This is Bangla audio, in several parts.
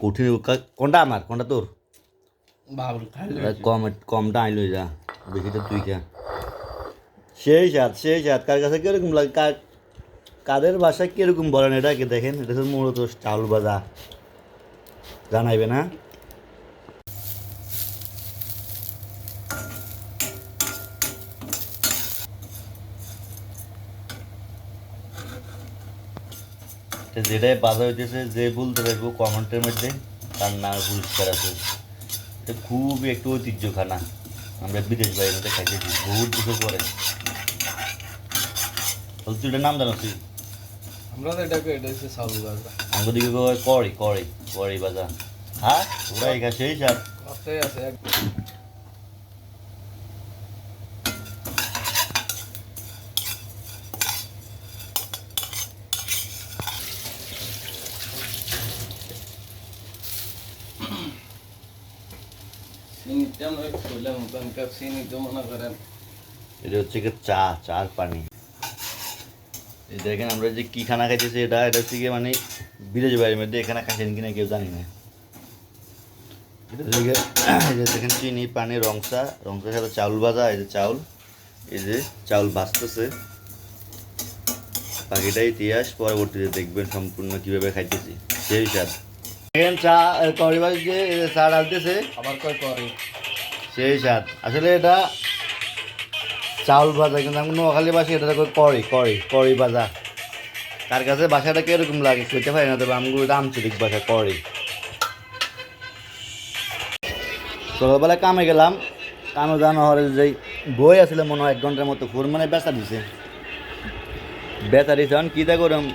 কঠিন কোনটা আমার কোনটা তোর কম কমটা আইলো যা বেশিটা তুই খা সেই সাত কার কাছে কিরকম লাগে কাদের বাসায় কিরকম বলেন এটাকে দেখেন এটা তো মূলত চাউল ভাজা জানাইবে না যেটাই বাধা হইতেছে যে বলতে পারবো কমেন্টের মধ্যে তার নাম পুরস্কার আছে এটা খুবই একটু ঐতিহ্য খানা আমরা বিদেশ বাইরের মধ্যে খাইতেছি বহুত বছর পরে তুই এটার নাম জানো তুই আমরা তো এটাকে এটা হচ্ছে চাউল ভাজা আমাদের দিকে কড়ি কড়ি কড়ি ভাজা হ্যাঁ ওরা এখানে সেই সার কথাই আছে চিনিটা আমরা করলাম ওখানকার চিনি তো মনে করেন এটা হচ্ছে কি চার পানি এই দেখেন আমরা যে কি খানা খাইতেছি এটা হচ্ছে কি মানে বিদেশ বাইরের মধ্যে এখানে খাইছেন কিনা কেউ জানি না এই যে দেখেন চিনি পানি রংসার সাথে চাউল ভাজা এই যে চাউল ভাজতেছে বাকিটাই ইতিহাস পরবর্তীতে দেখবেন সম্পূর্ণ কিভাবে খাইতেছি সেই স্বাদ দেখেন চা কড়ি ভাজ দিয়ে চা ডালতেছে আবার কয় করে সেই স্বাদ আসলে এটা চাউল ভাজা কিন্তু আমি নোয়াখালী বাসি এটা কড়ি ভাজা তার কাছে বাসাটা কিরকম লাগে খেতে পারি না তবে আমগুলো আঞ্চলিক ভাষা কড়ি সকালবেলা কামে গেলাম কামে জানো হরে যে বই আসলে মনে হয় 1 ঘন্টার মতো ফোর মানে বেচা দিছে এখন কী তা করম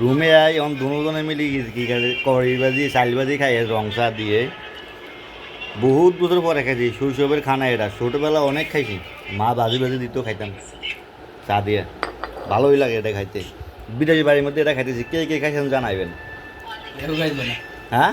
রুমে আই এখন দুজনে মিলি কি খাই কড়ি ভাজি চাল ভাজি খাই রংসা দিয়ে বহুত বছর পরে খাইছি শৈশবের খানা এটা ছোটোবেলা অনেক খাইছি মা ভাজি দিতেও খাইতাম চা দিয়ে ভালোই লাগে এটা খাইতে বিদেশি বাড়ির মধ্যে এটা খাইতেছি কে কে খাইছেন জানাইবেন হ্যাঁ